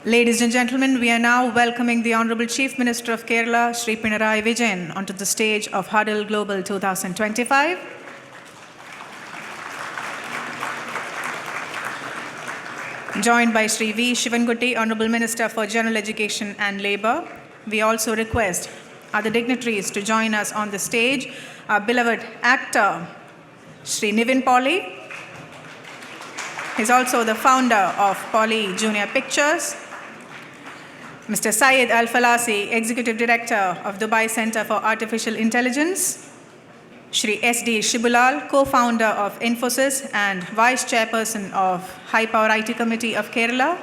Ladies and gentlemen, we are now welcoming the Hon'ble Chief Minister of Kerala, Shri Pinarayi Vijayan, onto the stage of Huddle Global 2025. Joined by Shri V. Sivankutty, Honorable Minister for General Education and Labour. We also request other dignitaries to join us on the stage. Our beloved actor, Shri Nivin Pauly. He's also the founder of Pauly Junior Pictures. Mr. Saeed Falasi, Executive Director of Dubai Center for Artificial Intelligence. Shri S.D. Shibulal, Co-founder of Infosys and Vice Chairperson of High Power IT Committee of Kerala.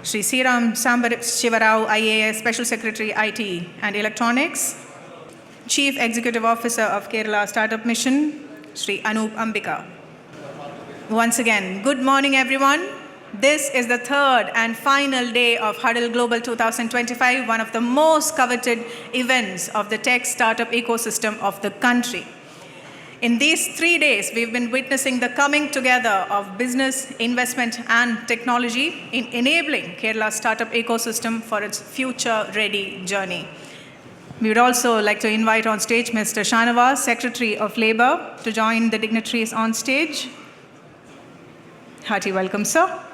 Shri Siram Shivarao, IAS, Special Secretary IT and Electronics. Chief Executive Officer of Kerala Startup Mission, Shri Ambika. Once again, good morning everyone. This is the third and final day of Huddle Global 2025, one of the most coveted events of the tech startup ecosystem of the country. In these 3 days, we've been witnessing the coming together of business, investment, and technology in enabling Kerala's startup ecosystem for its future-ready journey. We would also like to invite on stage Mr. Shanawaz, Secretary of Labour, to join the dignitaries on stage. Hearty welcome, sir.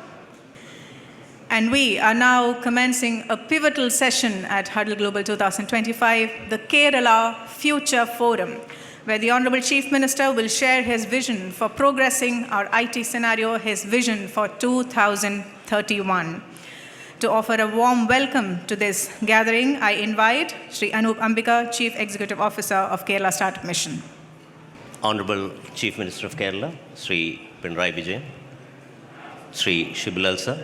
And we are now commencing a pivotal session at Huddle Global 2025, the Kerala Future Forum, where the Honorable Chief Minister will share his vision for progressing our IT scenario, his vision for 2031. To offer a warm welcome to this gathering, I invite Shri Ambika, Chief Executive Officer of Kerala Startup Mission. Honorable Chief Minister of Kerala, Shri Pinarayi Vijayan, Shri Shibulal sir,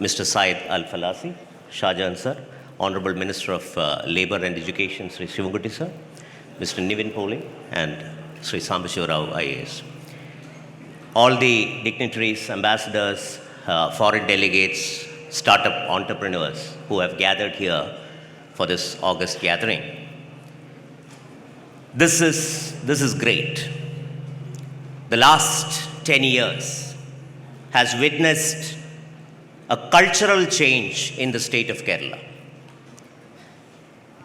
Mr. Saeed Falasi, Shahjahan sir, Honorable Minister of Labour and Education, Shri Sivankutty sir, Mr. Nivin Pauly, and Shri Sambashivarao IAS. All the dignitaries, ambassadors, foreign delegates, startup entrepreneurs who have gathered here for this August gathering. This is great. The last 10 years has witnessed a cultural change in the state of Kerala.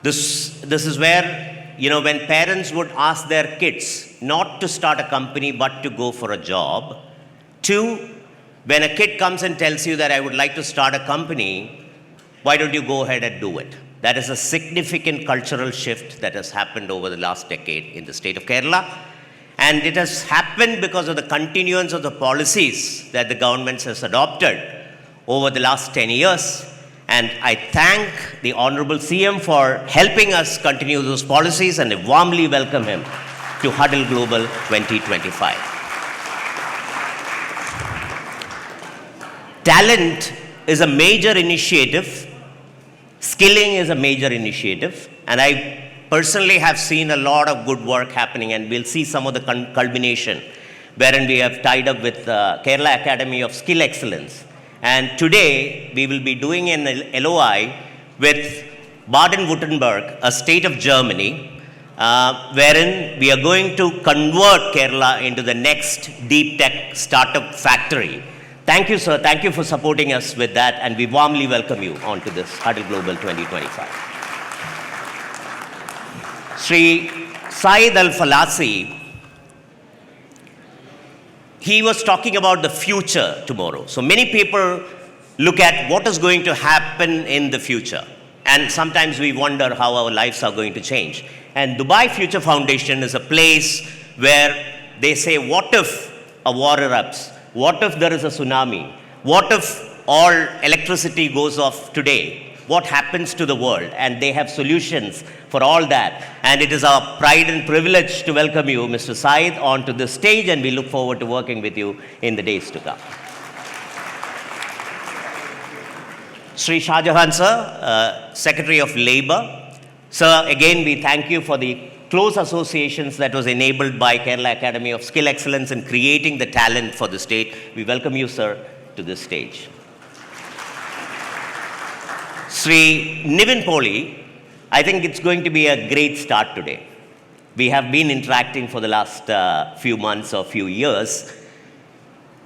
This is where, when parents would ask their kids not to start a company but to go for a job, to when a kid comes and tells you that I would like to start a company, why don't you go ahead and do it? That is a significant cultural shift that has happened over the last decade in the state of Kerala. And it has happened because of the continuance of the policies that the government has adopted over the last 10 years. And I thank the Honorable CM for helping us continue those policies, and I warmly welcome him to Huddle Global 2025. Talent is a major initiative. Skilling is a major initiative. And I personally have seen a lot of good work happening, and we'll see some of the culmination wherein we have tied up with Kerala Academy of Skill Excellence. And today, we will be doing an LOI with Baden-Württemberg, a state of Germany, wherein we are going to convert Kerala into the next deep tech startup factory. Thank you, sir. Thank you for supporting us with that, and we warmly welcome you onto this Huddle Global 2025. Shri Saeed Falasi, he was talking about the future tomorrow. So many people look at what is going to happen in the future. And sometimes we wonder how our lives are going to change. And Dubai Future Foundation is a place where they say, what if a war erupts? What if there is a tsunami? What if all electricity goes off today? What happens to the world? And they have solutions for all that. And it is our pride and privilege to welcome you, Mr. Saeed, onto the stage, and we look forward to working with you in the days to come. Shri Shahjahan sir, Secretary of Labour. Sir, again, we thank you for the close associations that was enabled by Kerala Academy of Skill Excellence in creating the talent for the state. We welcome you, sir, to this stage. Shri Nivin Pauly, I think it's going to be a great start today. We have been interacting for the last few months or few years.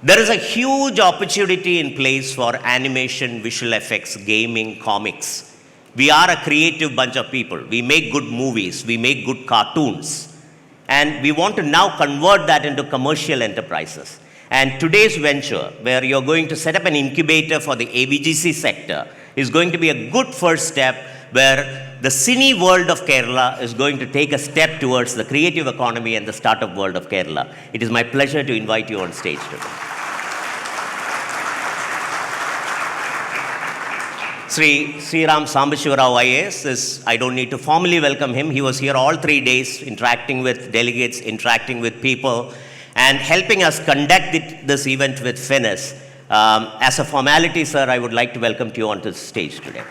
There is a huge opportunity in place for animation, visual effects, gaming, comics. We are a creative bunch of people. We make good movies, we make good cartoons. And we want to now convert that into commercial enterprises. And today's venture, where you're going to set up an incubator for the AVGC sector, is going to be a good first step where the cine world of Kerala is going to take a step towards the creative economy and the startup world of Kerala. It is my pleasure to invite you on stage today. Sri Ram Sambashivarao IAS is, I don't need to formally welcome him. He was here all 3 days, interacting with delegates, interacting with people, and helping us conduct this event with finesse. As a formality, sir, I would like to welcome you onto the stage today.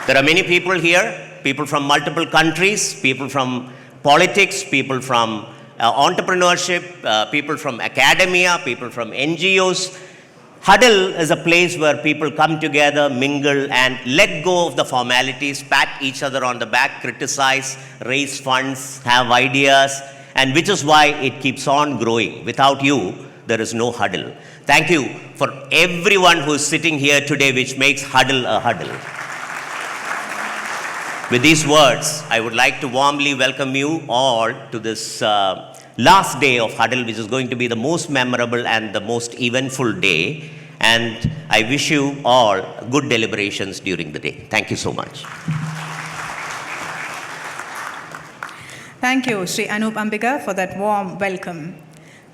There are many people here, people from multiple countries, people from politics, people from entrepreneurship, people from academia, people from NGOs. Huddle is a place where people come together, mingle, and let go of the formalities, pat each other on the back, criticize, raise funds, have ideas, and which is why it keeps on growing. Without you, there is no Huddle. Thank you for everyone who is sitting here today, which makes Huddle a Huddle. With these words, I would like to warmly welcome you all to this last day of Huddle, which is going to be the most memorable and the most eventful day. And I wish you all good deliberations during the day. Thank you so much. Thank you, Sri Anup Ambika, for that warm welcome.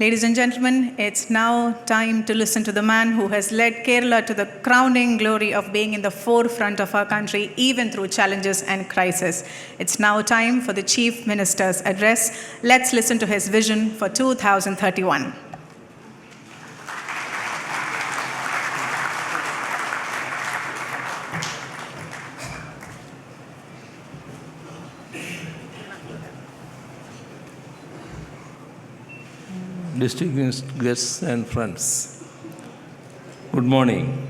Ladies and gentlemen, it's now time to listen to the man who has led Kerala to the crowning glory of being in the forefront of our country, even through challenges and crisis. It's now time for the Chief Minister's address. Let's listen to his vision for 2031. Distinguished guests and friends, good morning.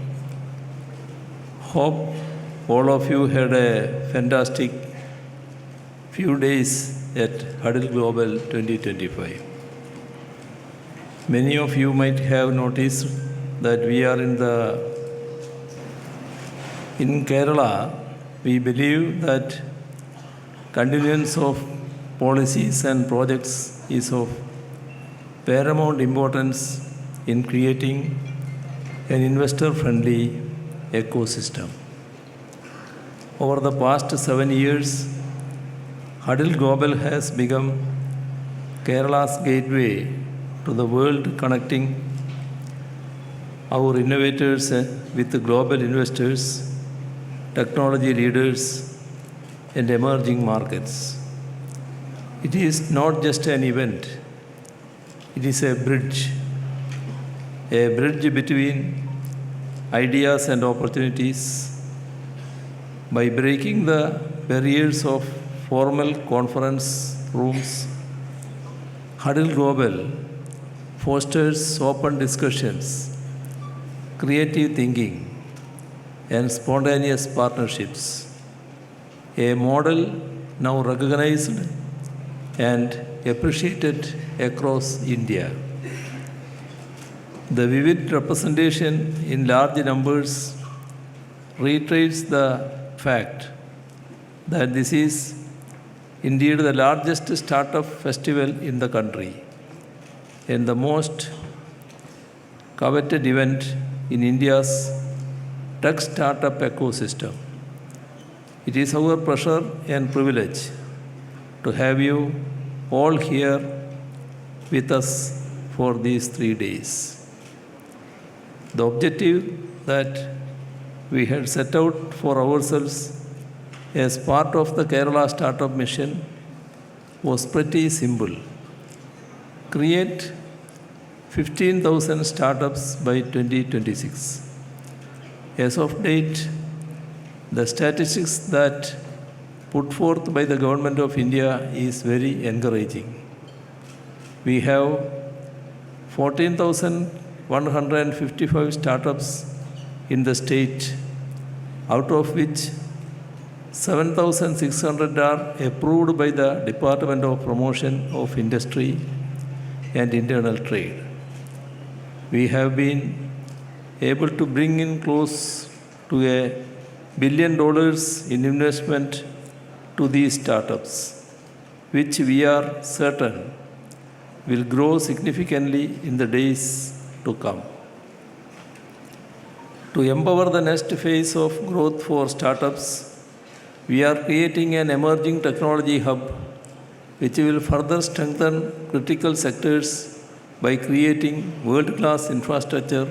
Hope all of you had a fantastic few days at Huddle Global 2025. Many of you might have noticed that we are in Kerala. We believe that continuance of policies and projects is of paramount importance in creating an investor-friendly ecosystem. Over the past 7 years, Huddle Global has become Kerala's gateway to the world, connecting our innovators with the global investors, technology leaders, and emerging markets. It is not just an event. It is a bridge between ideas and opportunities. By breaking the barriers of formal conference rooms, Huddle Global fosters open discussions, creative thinking, and spontaneous partnerships, a model now recognized and appreciated across India. The vivid representation in large numbers reiterates the fact that this is indeed the largest startup festival in the country and the most coveted event in India's tech startup ecosystem. It is our pleasure and privilege to have you all here with us for these 3 days. The objective that we had set out for ourselves as part of the Kerala Startup Mission was pretty simple. Create 15,000 startups by 2026. As of date, the statistics that put forth by the Government of India is very encouraging. We have 14,155 startups in the state, out of which 7,600 are approved by the Department of Promotion of Industry and internal trade. We have been able to bring in close to $1 billion in investment to these startups, which we are certain will grow significantly in the days to come. To empower the next phase of growth for startups, we are creating an emerging technology hub which will further strengthen critical sectors by creating world-class infrastructure,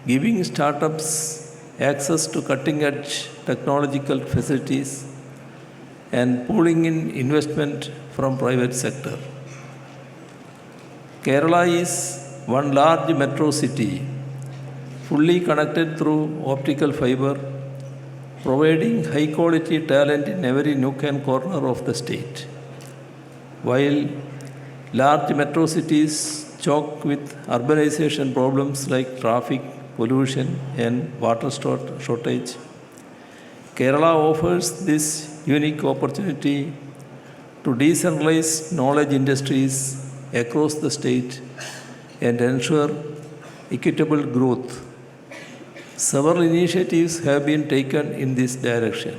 giving startups access to cutting-edge technological facilities, and pulling in investment from private sector. Kerala is one large metro city, fully connected through optical fiber, providing high-quality talent in every nook and corner of the state. While large metro cities choke with urbanization problems like traffic, pollution, and water shortage, Kerala offers this unique opportunity to decentralize knowledge industries across the state and ensure equitable growth. Several initiatives have been taken in this direction.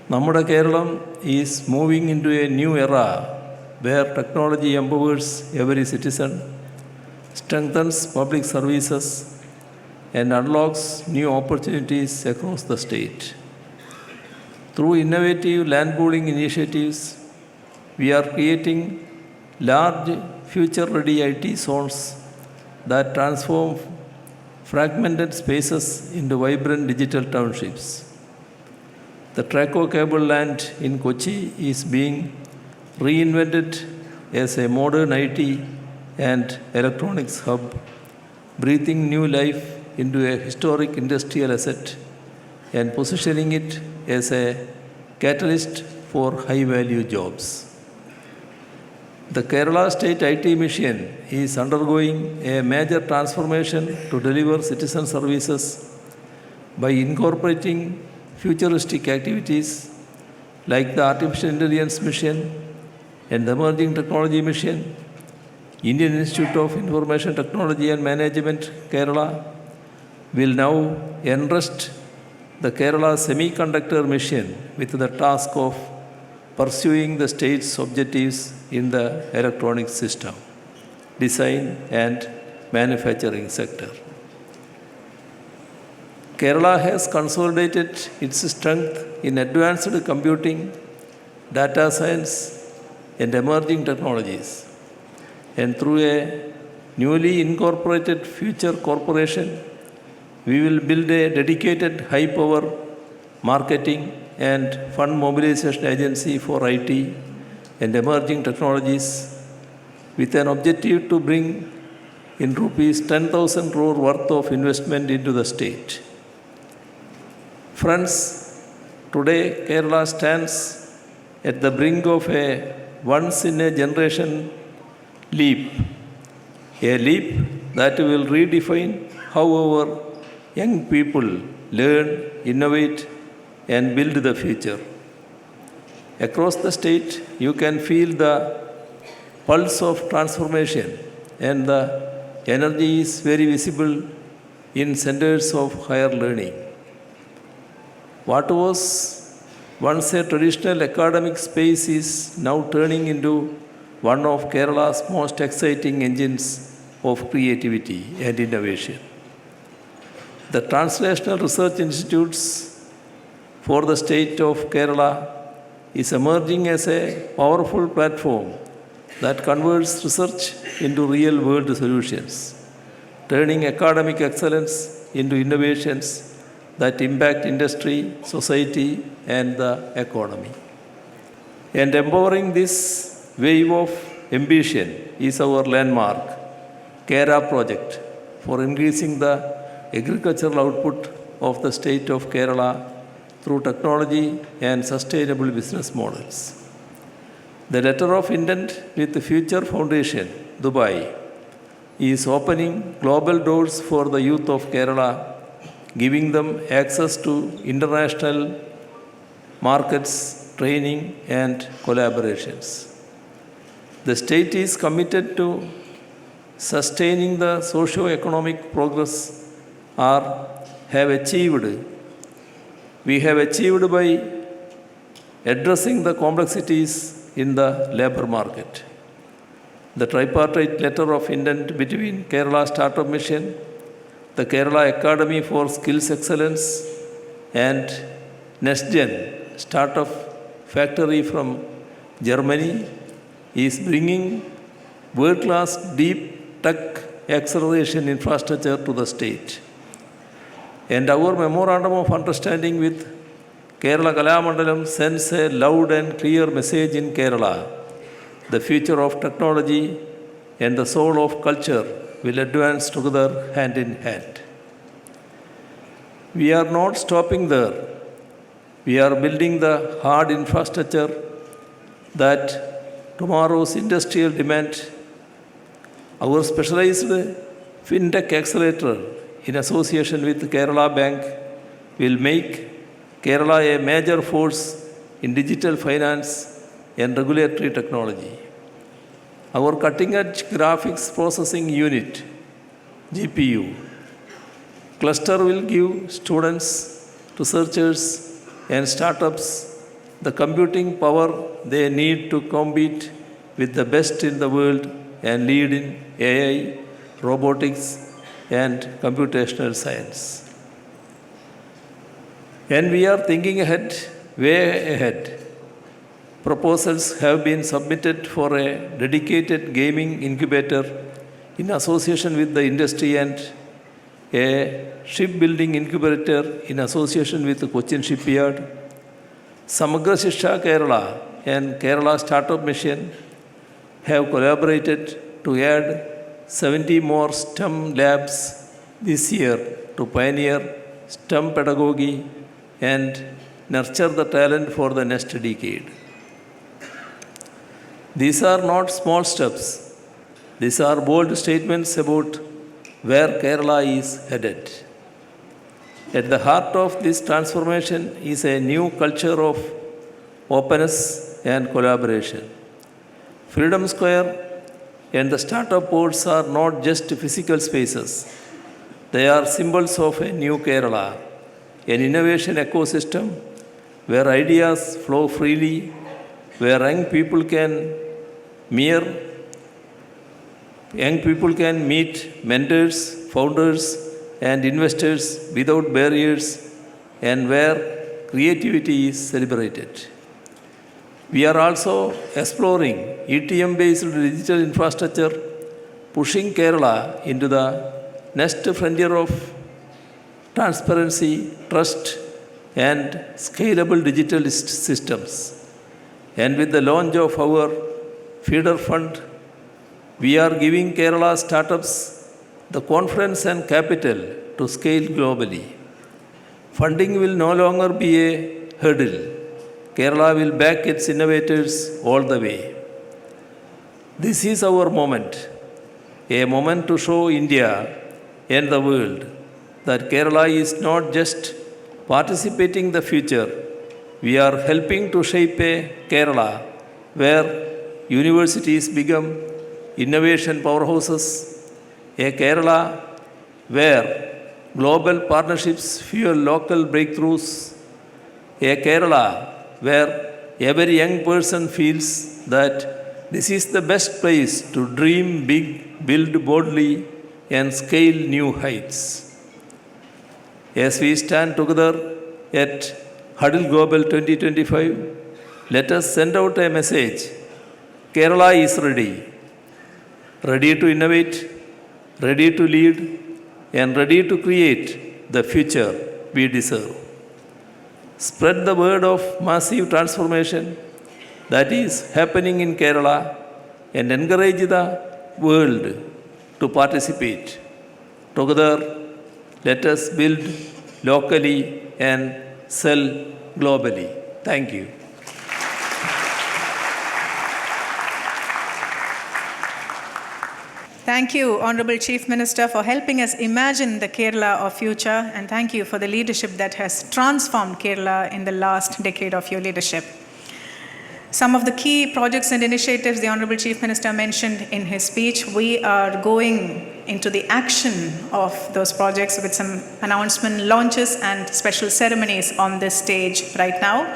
Nammude Kerala is moving into a new era where technology empowers every citizen, strengthens public services, and unlocks new opportunities across the state. Through innovative land pooling initiatives, we are creating large future-ready IT zones that transform fragmented spaces into vibrant digital townships. The Traco cable land in Kochi is being reinvented as a modern IT and electronics hub, breathing new life into a historic industrial asset and positioning it as a catalyst for high-value jobs. The Kerala State IT Mission is undergoing a major transformation to deliver citizen services by incorporating futuristic activities like the Artificial Intelligence Mission and the Emerging Technology Mission. Indian Institute of Information Technology and Management, Kerala, will now entrust the Kerala Semiconductor Mission with the task of pursuing the state's objectives in the electronics system, design and manufacturing sector. Kerala has consolidated its strength in advanced computing, data science, and emerging technologies. And through a newly incorporated Future Corporation, we will build a dedicated high-power marketing and fund mobilization agency for IT and emerging technologies with an objective to bring in rupees 10,000 crore worth of investment into the state. Friends, today Kerala stands at the brink of a once-in-a-generation leap, a leap that will redefine how our young people learn, innovate, and build the future. Across the state, you can feel the pulse of transformation, and the energy is very visible in centers of higher learning. What was once a traditional academic space is now turning into one of Kerala's most exciting engines of creativity and innovation. The Translational Research Institutes for the state of Kerala is emerging as a powerful platform that converts research into real-world solutions, turning academic excellence into innovations that impact industry, society, and the economy. And empowering this wave of ambition is our landmark CRAV project for increasing the agricultural output of the state of Kerala through technology and sustainable business models. The letter of intent with the Future Foundation, Dubai, is opening global doors for the youth of Kerala, giving them access to international markets, training, and collaborations. The state is committed to sustaining the socio-economic progress or have achieved. We have achieved by addressing the complexities in the labor market. The tripartite letter of intent between Kerala Startup Mission, the Kerala Academy for Skills Excellence, and NextGen Startup Factory from Germany is bringing world-class deep tech acceleration infrastructure to the state. And our memorandum of understanding with Kerala Kalamandalam sends a loud and clear message in Kerala. The future of technology and the soul of culture will advance together hand in hand. We are not stopping there. We are building the hard infrastructure that tomorrow's industrial demand. Our specialized fintech accelerator in association with Kerala Bank will make Kerala a major force in digital finance and regulatory technology. Our cutting-edge graphics processing unit, GPU, cluster will give students, researchers, and startups the computing power they need to compete with the best in the world and lead in AI, robotics, and computational science. And we are thinking ahead, way ahead. Proposals have been submitted for a dedicated gaming incubator in association with the industry and a shipbuilding incubator in association with the Cochin Shipyard. Samagra Shiksha Kerala and Kerala Startup Mission have collaborated to add 70 more STEM labs this year to pioneer STEM pedagogy and nurture the talent for the next decade. These are not small steps. These are bold statements about where Kerala is headed. At the heart of this transformation is a new culture of openness and collaboration. Freedom Square and the startup boards are not just physical spaces. They are symbols of a new Kerala, an innovation ecosystem where ideas flow freely, where young people can meet mentors, founders, and investors without barriers, and where creativity is celebrated. We are also exploring ETM-based digital infrastructure, pushing Kerala into the next frontier of transparency, trust, and scalable digital systems. And with the launch of our feeder fund, we are giving Kerala startups the confidence and capital to scale globally. Funding will no longer be a hurdle. Kerala will back its innovators all the way. This is our moment, a moment to show India and the world that Kerala is not just participating in the future, we are helping to shape a Kerala where universities become innovation powerhouses, a Kerala where global partnerships fuel local breakthroughs, a Kerala where every young person feels that this is the best place to dream big, build boldly, and scale new heights. As we stand together at Huddle Global 2025, let us send out a message. Kerala is ready to innovate, ready to lead, and ready to create the future we deserve. Spread the word of massive transformation that is happening in Kerala and encourage the world to participate. Together, let us build locally and sell globally. Thank you. Thank you, Honorable Chief Minister, for helping us imagine the Kerala of future, and thank you for the leadership that has transformed Kerala in the last decade of your leadership. Some of the key projects and initiatives the Honorable Chief Minister mentioned in his speech, we are going into the action of those projects with some announcement launches and special ceremonies on this stage right now.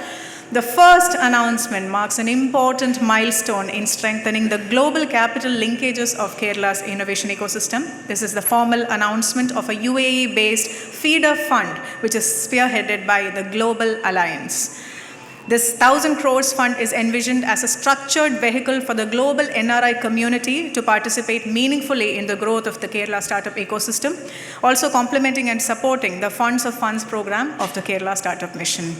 The first announcement marks an important milestone in strengthening the global capital linkages of Kerala's innovation ecosystem. This is the formal announcement of a UAE-based feeder fund, which is spearheaded by the Global Alliance. This 1,000 crores fund is envisioned as a structured vehicle for the global NRI community to participate meaningfully in the growth of the Kerala startup ecosystem, also complementing and supporting the Funds of Funds program of the Kerala Startup Mission.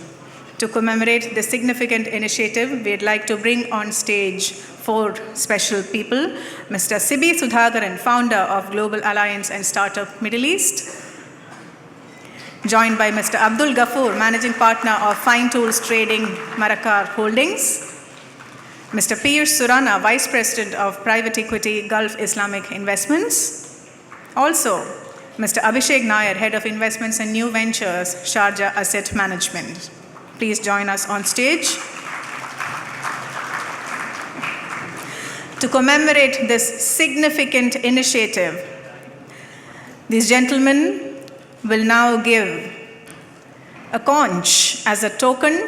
To commemorate this significant initiative, we'd like to bring on stage 4 special people. Mr. Sibi Sudhakaran, founder of Global Alliance and Startup Middle East, joined by Mr. Abdul Ghafoor, managing partner of Fine Tools Trading Marakar Holdings, Mr. Piyush Surana, vice president of private equity Gulf Islamic Investments, also Mr. Abhishek Nair, head of investments and new ventures, Sharjah Asset Management. Please join us on stage. To commemorate this significant initiative, these gentlemen will now give a conch as a token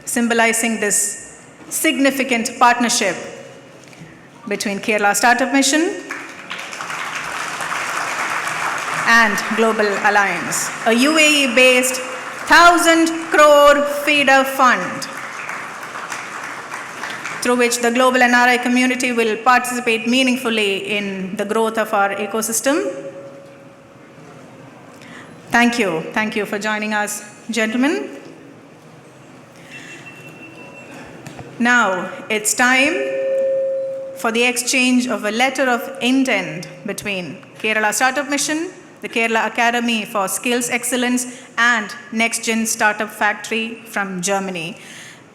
symbolizing this significant partnership between Kerala Startup Mission and Global Alliance, a UAE-based 1,000 crore feeder fund through which the global NRI community will participate meaningfully in the growth of our ecosystem. Thank you. Thank you for joining us, gentlemen. Now, it's time for the exchange of a letter of intent between Kerala Startup Mission, the Kerala Academy for Skills Excellence, and NextGen Startup Factory from Germany.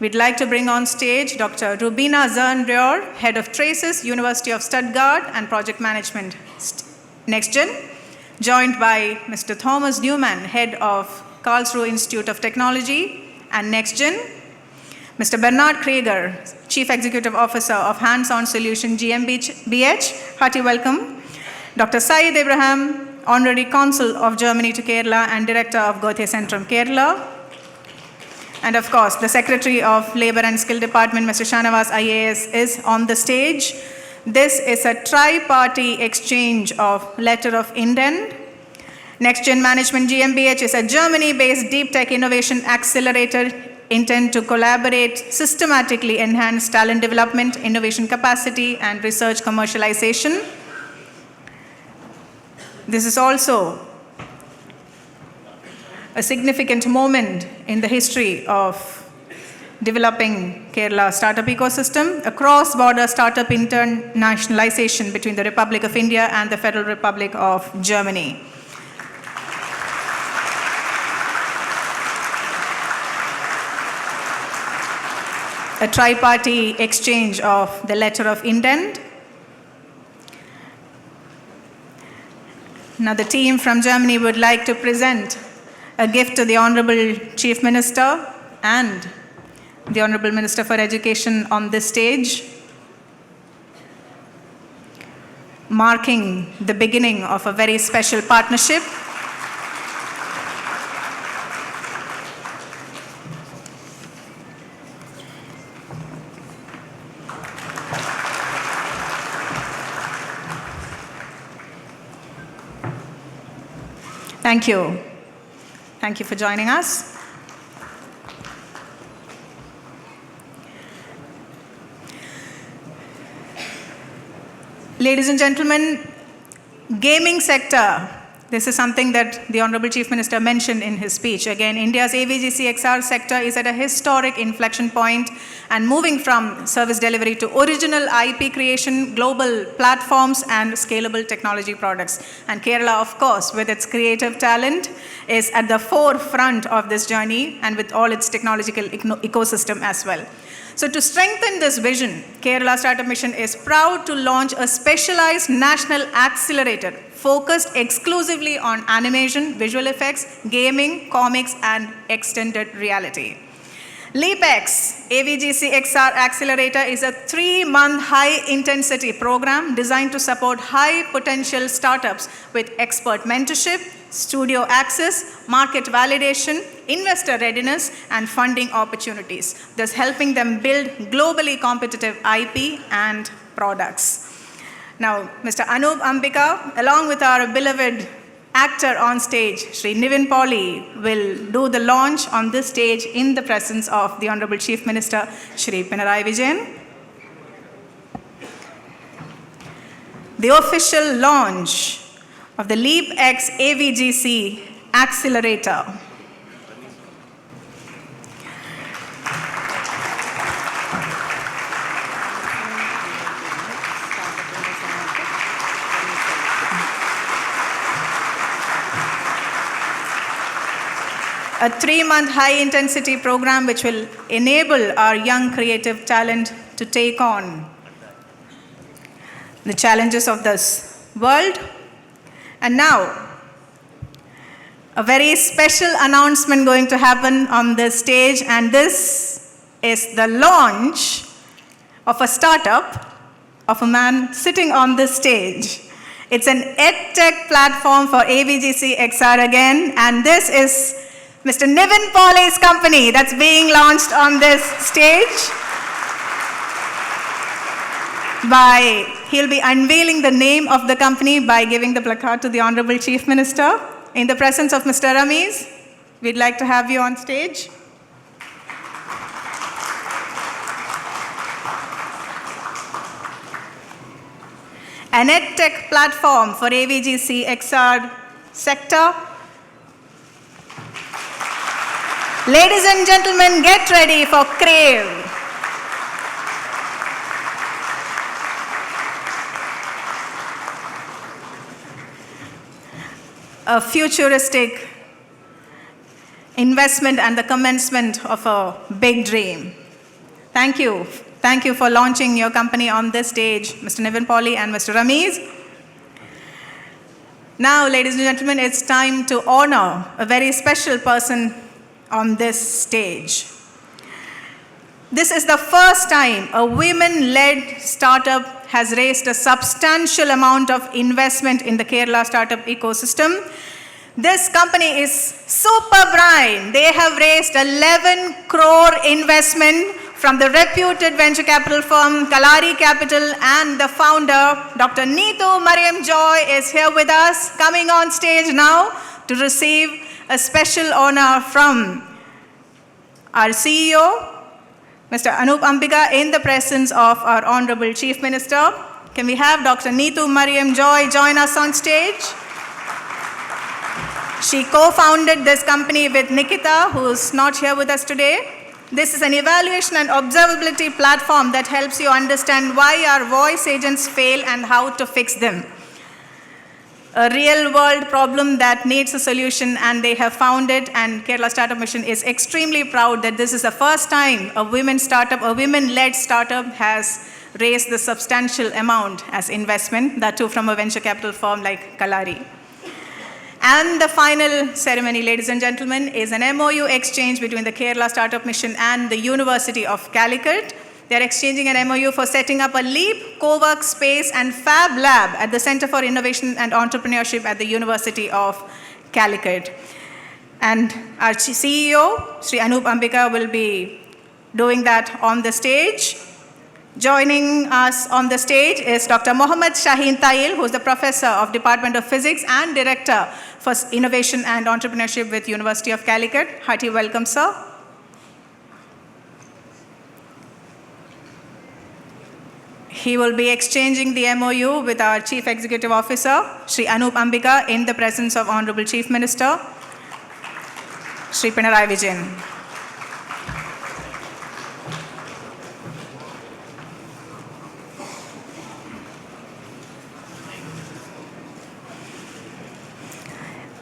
We'd like to bring on stage Dr. Rubina Zernreur, Head of Traces, University of Stuttgart, and Project Management, NextGen, joined by Mr. Thomas Newman, Head of Karlsruhe Institute of Technology and NextGen, Mr. Bernard Krieger, Chief Executive Officer of Hands-On Solution GmbH, hearty welcome, Dr. Saeed Abraham, Honorary Consul of Germany to Kerala and Director of Govt Centrum Kerala, and of course, the Secretary of Labor and Skill Department, Mr. Shanawaz IAS, is on the stage. This is a tri-party exchange of letter of intent. NextGen Management GmbH is a Germany-based deep tech innovation accelerator intent to collaborate, systematically enhance talent development, innovation capacity, and research commercialization. This is also a significant moment in the history of developing Kerala startup ecosystem, a cross-border startup internationalization between the Republic of India and the Federal Republic of Germany. A tri-party exchange of the letter of intent. Now the team from Germany would like to present a gift to the Honorable Chief Minister and the Honorable Minister for Education on this stage, marking the beginning of a very special partnership. Thank you. Thank you for joining us. Ladies and gentlemen, gaming sector. This is something that the Honorable Chief Minister mentioned in his speech. Again, India's AVGC XR sector is at a historic inflection point and moving from service delivery to original IP creation, global platforms, and scalable technology products. And Kerala, of course, with its creative talent, is at the forefront of this journey and with all its technological ecosystem as well. So to strengthen this vision, Kerala Startup Mission is proud to launch a specialized national accelerator focused exclusively on animation, visual effects, gaming, comics, and extended reality. LeapX AVGC XR Accelerator is a 3-month high-intensity program designed to support high-potential startups with expert mentorship, studio access, market validation, investor readiness, and funding opportunities, thus helping them build globally competitive IP and products. Now, Mr. Anup Ambika, along with our beloved actor on stage, Shri Nivin Pauly, will do the launch on this stage in the presence of the Honorable Chief Minister Shri Pinarayi Vijayan. The official launch of the LeapX AVGC Accelerator. A 3-month high-intensity program which will enable our young creative talent to take on the challenges of this world. And now, a very special announcement going to happen on this stage, and this is the launch of a startup of a man sitting on this stage. It's an EdTech platform for AVGC XR again, and this is Mr. Nivin Pauly's company that's being launched on this stage. He'll be unveiling the name of the company by giving the placard to the Honorable Chief Minister. In the presence of Mr. Ramesh, we'd like to have you on stage. An EdTech platform for AVGC XR sector. Ladies and gentlemen, get ready for CRAV. A futuristic investment and the commencement of a big dream. Thank you. Thank you for launching your company on this stage, Mr. Nivin Pauly and Mr. Ramesh. Now, ladies and gentlemen, it's time to honor a very special person on this stage. This is the first time a women-led startup has raised a substantial amount of investment in the Kerala startup ecosystem. This company is super bright. They have raised 11 crore investment from the reputed venture capital firm Kalari Capital, and the founder, Dr. Neetu Mariam Joy, is here with us, coming on stage now to receive a special honor from our CEO, Mr. Anup Ambika, in the presence of our Honorable Chief Minister. Can we have Dr. Neetu Mariam Joy join us on stage? She co-founded this company with Nikita, who's not here with us today. This is an evaluation and observability platform that helps you understand why our voice agents fail and how to fix them. A real-world problem that needs a solution, and they have found it, and Kerala Startup Mission is extremely proud that this is the first time a women-led startup has raised the substantial amount as investment, that too from a venture capital firm like Kalari. And the final ceremony, ladies and gentlemen, is an MOU exchange between the Kerala Startup Mission and the University of Calicut. They're exchanging an MOU for setting up a LEAP co-work space and Fab Lab at the Center for Innovation and Entrepreneurship at the University of Calicut. And our CEO, Shri Anup Ambika, will be doing that on the stage. Joining us on the stage is Dr. Mohammad Shaheen Tail, who is the Professor of Department of Physics and Director for Innovation and Entrepreneurship with University of Calicut. Hearty welcome, sir. He will be exchanging the MOU with our Chief Executive Officer, Shri Anup Ambika, in the presence of Honorable Chief Minister, Shri Pinarayi Vijayan.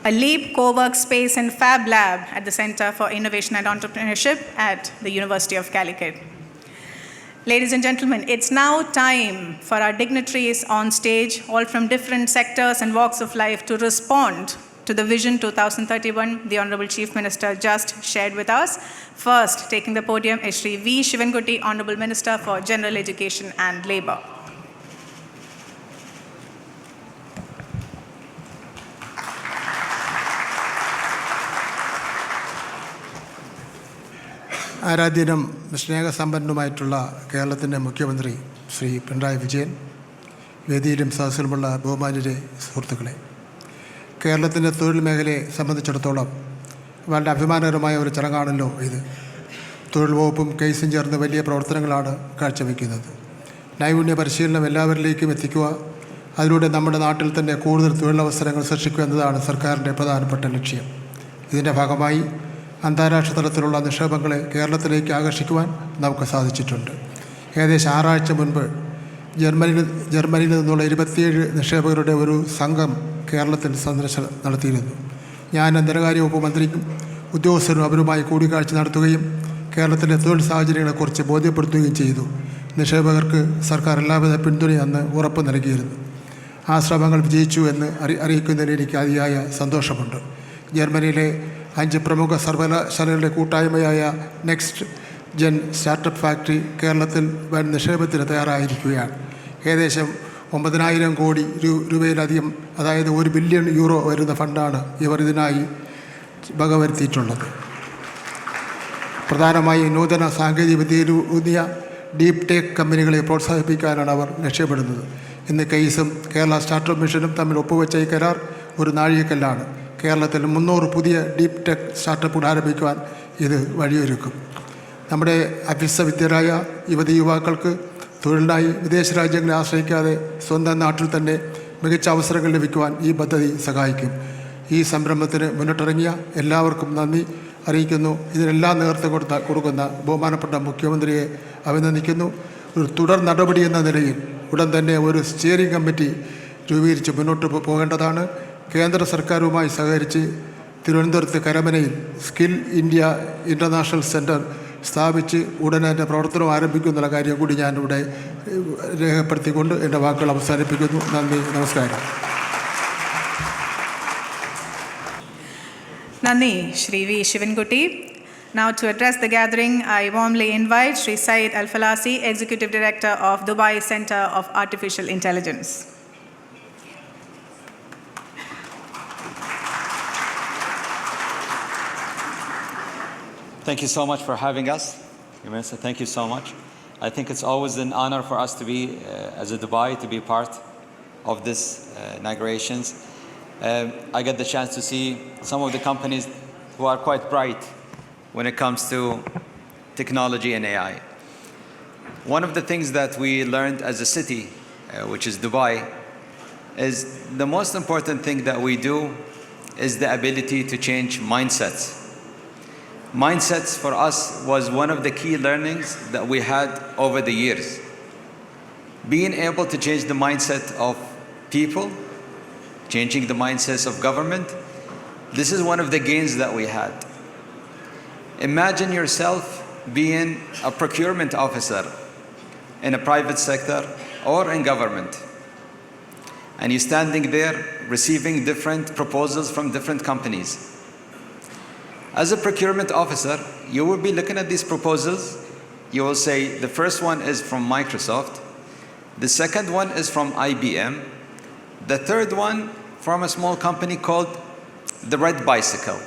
A LEAP co-work space and Fab Lab at the Center for Innovation and Entrepreneurship at the University of Calicut. Ladies and gentlemen, it's now time for our dignitaries on stage, all from different sectors and walks of life, to respond to the Vision 2031 the Honorable Chief Minister just shared with us. First, taking the podium is Shri V. Sivankutty, Honorable Minister for General Education and Labour. ആരാധ്യനും സ്നേഹസമ്പന്നനുമായിട്ടുള്ള കേരളത്തിൻ്റെ മുഖ്യമന്ത്രി ശ്രീ പിണറായി വിജയൻ, വേദിയിലും സദസ്സിലുമുള്ള ബഹുമാന്യരെ, സുഹൃത്തുക്കളെ, കേരളത്തിൻ്റെ തൊഴിൽ മേഖലയെ സംബന്ധിച്ചിടത്തോളം വളരെ അഭിമാനകരമായ ഒരു ചടങ്ങാണല്ലോ ഇത്. തൊഴിൽ വകുപ്പും കേസും ചേർന്ന് വലിയ പ്രവർത്തനങ്ങളാണ് കാഴ്ചവെക്കുന്നത്. നൈപുണ്യ പരിശീലനം എല്ലാവരിലേക്കും എത്തിക്കുക, അതിലൂടെ നമ്മുടെ നാട്ടിൽ തന്നെ കൂടുതൽ തൊഴിലവസരങ്ങൾ സൃഷ്ടിക്കുക എന്നതാണ് സർക്കാരിൻ്റെ പ്രധാനപ്പെട്ട ലക്ഷ്യം. ഇതിൻ്റെ ഭാഗമായി അന്താരാഷ്ട്ര തലത്തിലുള്ള നിക്ഷേപങ്ങളെ കേരളത്തിലേക്ക് ആകർഷിക്കുവാൻ നമുക്ക് സാധിച്ചിട്ടുണ്ട്. ഏകദേശം 6 ആഴ്ച മുൻപ് ജർമ്മനിയിൽ നിന്നുള്ള 27 നിക്ഷേപകരുടെ ഒരു സംഘം കേരളത്തിൽ സന്ദർശനം നടത്തിയിരുന്നു. ഞാൻ ധനകാര്യ വകുപ്പ് മന്ത്രിക്കും ഉദ്യോഗസ്ഥരും അവരുമായി കൂടിക്കാഴ്ച നടത്തുകയും കേരളത്തിലെ തൊഴിൽ സാഹചര്യങ്ങളെക്കുറിച്ച് ബോധ്യപ്പെടുത്തുകയും ചെയ്തു. നിക്ഷേപകർക്ക് സർക്കാർ എല്ലാവിധ പിന്തുണയും അന്ന് ഉറപ്പ് നൽകിയിരുന്നു. ആ ശ്രമങ്ങൾ വിജയിച്ചു എന്ന് അറിയിക്കുന്നതിൽ എനിക്ക് അതിയായ സന്തോഷമുണ്ട്. ജർമ്മനിയിലെ 5 പ്രമുഖ സർവകലാശാലകളുടെ കൂട്ടായ്മയായ നെക്സ്റ്റ് ജെൻ സ്റ്റാർട്ടപ്പ് ഫാക്ടറി കേരളത്തിൽ വൻ നിക്ഷേപത്തിന് തയ്യാറായിരിക്കുകയാണ്. ഏകദേശം 9,000 കോടി രൂപയിലധികം, അതായത് 1 ബില്യൺ യൂറോ വരുന്ന ഫണ്ടാണ് ഇവർ ഇതിനായി വകവരുത്തിയിട്ടുള്ളത്. പ്രധാനമായും നൂതന സാങ്കേതിക വിദ്യയിലൂന്നിയ ഡീപ് ടെക് കമ്പനികളെ പ്രോത്സാഹിപ്പിക്കാനാണ് അവർ ലക്ഷ്യമിടുന്നത്. ഇന്ന് കേസും കേരള സ്റ്റാർട്ടപ്പ് മിഷനും തമ്മിൽ ഒപ്പുവെച്ച ഈ കരാർ ഒരു നാഴികക്കല്ലാണ്. കേരളത്തിൽ 300 പുതിയ ഡീപ് ടെക് സ്റ്റാർട്ടപ്പുകൾ ആരംഭിക്കുവാൻ ഇത് വഴിയൊരുക്കും. നമ്മുടെ അഭ്യസ്തവിദ്യരായ യുവതീ-യുവാക്കൾക്ക് തൊഴിലിനായി വിദേശ രാജ്യങ്ങളെ ആശ്രയിക്കാതെ സ്വന്തം നാട്ടിൽ തന്നെ മികച്ച അവസരങ്ങൾ ലഭിക്കുവാൻ ഈ പദ്ധതി സഹായിക്കും. ഈ സംരംഭത്തിന് മുന്നിട്ടിറങ്ങിയ എല്ലാവർക്കും നന്ദി അറിയിക്കുന്നു. ഇതിനെല്ലാം നേതൃത്വം കൊടുക്കുന്ന ബഹുമാനപ്പെട്ട മുഖ്യമന്ത്രിയെ അഭിനന്ദിക്കുന്നു. ഒരു തുടർ നടപടി എന്ന നിലയിൽ ഉടൻ തന്നെ ഒരു സ്റ്റിയറിംഗ് കമ്മിറ്റി രൂപീകരിച്ച് മുന്നോട്ട് പോകേണ്ടതാണ്. കേന്ദ്ര സർക്കാരുമായി സഹകരിച്ച് തിരുവനന്തപുരത്ത് കരമനയിൽ സ്കിൽ ഇന്ത്യ ഇൻ്റർനാഷണൽ സെൻറ്റർ സ്ഥാപിച്ച് ഉടനെ തന്നെ പ്രവർത്തനം ആരംഭിക്കുന്നുള്ള കാര്യം കൂടി ഞാനിവിടെ രേഖപ്പെടുത്തിക്കൊണ്ട് എൻ്റെ വാക്കുകൾ അവസാനിപ്പിക്കുന്നു. നന്ദി, നമസ്കാരം. Nandi, Shri V. Sivankutty. Now to address the gathering, I warmly invite Shri Saeed Falasi, Executive Director of Dubai Center of Artificial Intelligence. Thank you so much for having us. Minister, thank you so much. I think it's always an honor for us to be, as a Dubai, to be part of this inaugurations. I get the chance to see some of the companies who are quite bright when it comes to technology and AI. One of the things that we learned as a city, which is Dubai, is the most important thing that we do is the ability to change mindsets. Mindsets for us was one of the key learnings that we had over the years. Being able to change the mindset of people, changing the mindsets of government, this is one of the gains that we had. Imagine yourself being a procurement officer in a private sector or in government, and you're standing there receiving different proposals from different companies. As a procurement officer, you will be looking at these proposals. You will say, the first one is from Microsoft, the second one is from IBM, the third one from a small company called the Red Bicycle.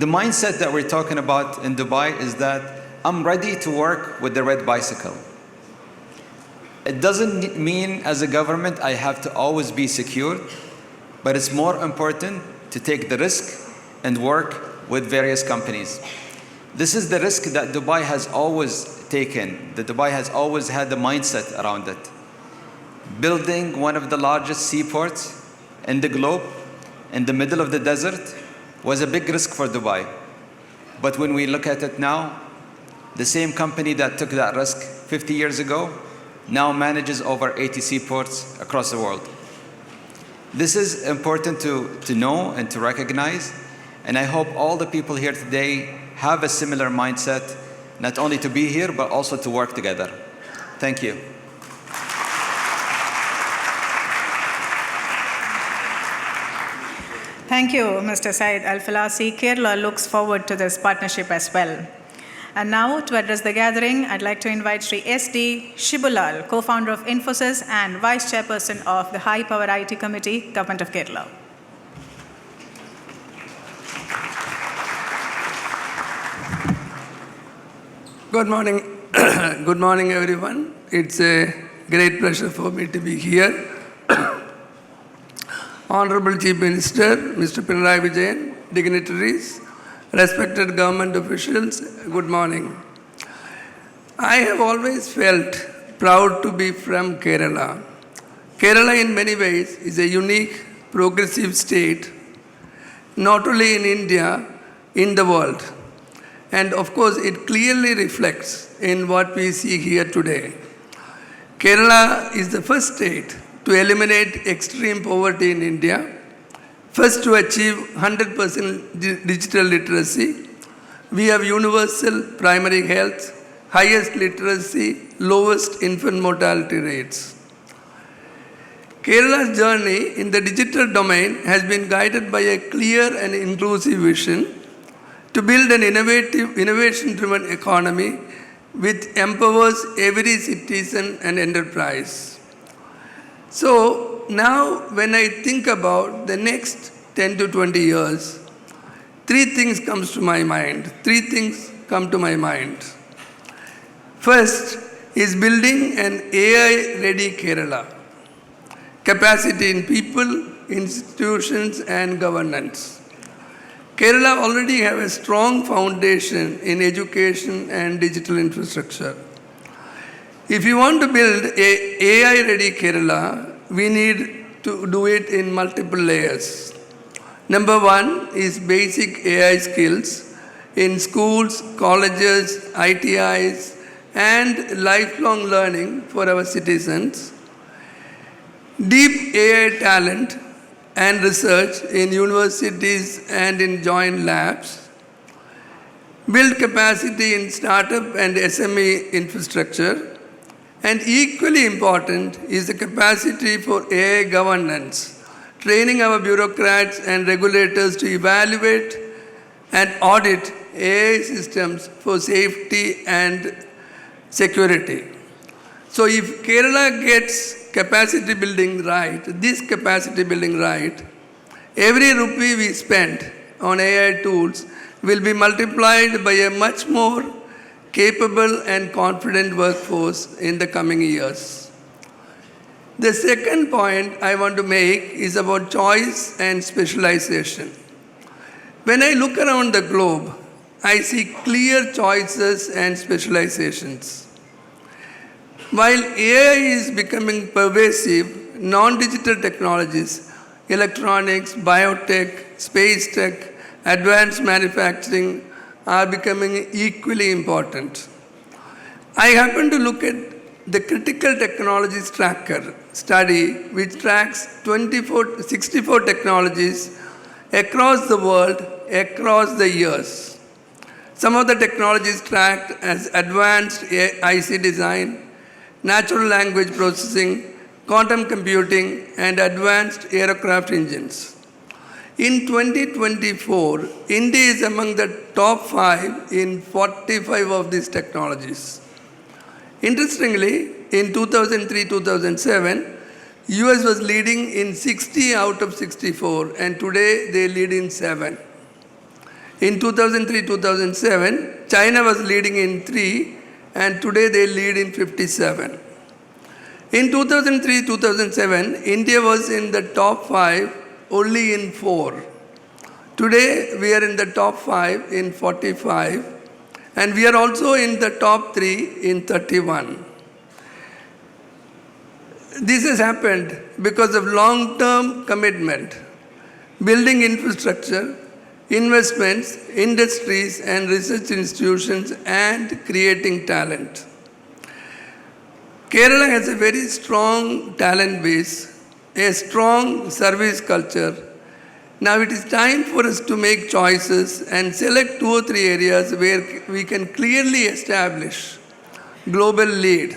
The mindset that we're talking about in Dubai is that I'm ready to work with the Red Bicycle. It doesn't mean as a government I have to always be secure, but it's more important to take the risk and work with various companies. This is the risk that Dubai has always taken. That Dubai has always had the mindset around it. Building one of the largest seaports in the globe, in the middle of the desert, was a big risk for Dubai. But when we look at it now, the same company that took that risk 50 years ago now manages over 80 seaports across the world. This is important to know and to recognize, and I hope all the people here today have a similar mindset, not only to be here, but also to work together. Thank you. Thank you, Mr. Saeed Falasi. Kerala looks forward to this partnership as well. And now, to address the gathering, I'd like to invite Sri S.D. Shibulal, co-founder of Infosys and Vice Chairperson of the High Power IT Committee, Government of Kerala. Good morning. Good morning, everyone. It's a great pleasure for me to be here. Honorable Chief Minister, Mr. Pinarayi Vijayan, dignitaries, respected government officials, good morning. I have always felt proud to be from Kerala. Kerala, in many ways, is a unique, progressive state, not only in India, in the world. And of course, it clearly reflects in what we see here today. Kerala is the first state to eliminate extreme poverty in India, first to achieve 100% digital literacy. We have universal primary health, highest literacy, lowest infant mortality rates. Kerala's journey in the digital domain has been guided by a clear and inclusive vision to build an innovation-driven economy which empowers every citizen and enterprise. So now when I think about the next 10 to 20 years, three things come to my mind. First is building an AI-ready Kerala. Capacity in people, institutions, and governance. Kerala already have a strong foundation in education and digital infrastructure. If you want to build an AI-ready Kerala, we need to do it in multiple layers. Number one is basic AI skills in schools, colleges, ITIs, and lifelong learning for our citizens. Deep AI talent and research in universities and in joint labs. Build capacity in startup and SME infrastructure. And equally important is the capacity for AI governance, training our bureaucrats and regulators to evaluate and audit AI systems for safety and security. So if Kerala gets capacity building right, every rupee we spend on AI tools will be multiplied by a much more capable and confident workforce in the coming years. The second point I want to make is about choice and specialization. When I look around the globe, I see clear choices and specializations. While AI is becoming pervasive, non-digital technologies, electronics, biotech, space tech, advanced manufacturing are becoming equally important. I happen to look at the Critical Technologies Tracker study, which tracks 64 technologies across the world, across the years. Some of the technologies tracked as advanced IC design, natural language processing, quantum computing, and advanced aircraft engines. In 2024, India is among the top 5 in 45 of these technologies. Interestingly, in 2003-2007, US was leading in 60 out of 64, and today they lead in 7. In 2003-2007, China was leading in 3, and today they lead in 57. In 2003-2007, India was in the top 5 only in 4. Today, we are in the top 5 in 45, and we are also in the top 3 in 31. This has happened because of long-term commitment, building infrastructure, investments, industries, and research institutions, and creating talent. Kerala has a very strong talent base, a strong service culture. Now it is time for us to make choices and select 2 or 3 areas where we can clearly establish global lead.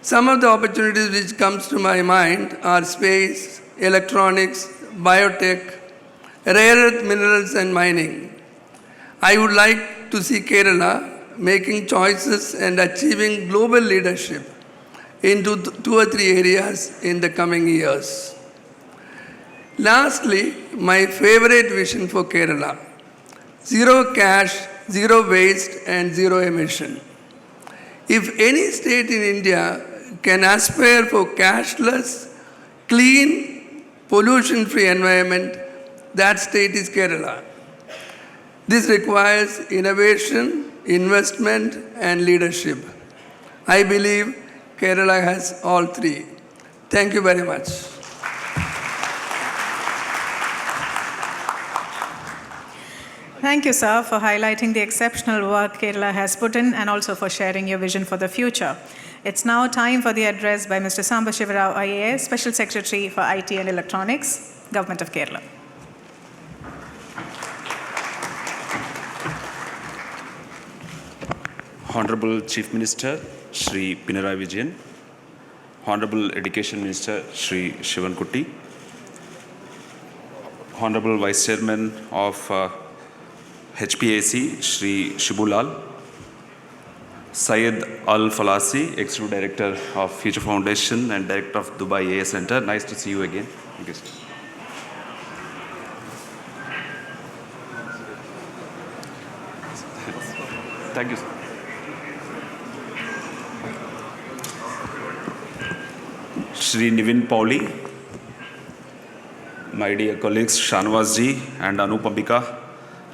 Some of the opportunities which comes to my mind are space, electronics, biotech, rare earth minerals and mining. I would like to see Kerala making choices and achieving global leadership into 2 or 3 areas in the coming years. Lastly, my favorite vision for Kerala: zero cash, zero waste, and zero emission. If any state in India can aspire for cashless, clean, pollution-free environment, that state is Kerala. This requires innovation, investment, and leadership. I believe Kerala has all three. Thank you very much. Thank you, sir, for highlighting the exceptional work Kerala has put in and also for sharing your vision for the future. It's now time for the address by Mr. Sambashivarao IAS, Special Secretary for IT and Electronics, Government of Kerala. Hon'ble Chief Minister Shri Pinarayi Vijayan, Hon'ble Education Minister Shri Sivankutty, Hon'ble Vice Chairman of HPAC Shri Shibulal, Saeed Falasi, Executive Director of Future Foundation and Director of Dubai AI Center. Nice to see you again. Thank you, sir. Thank you, sir. Shri Nivin Pauly, my dear colleagues Shanwaz ji and Anupambika,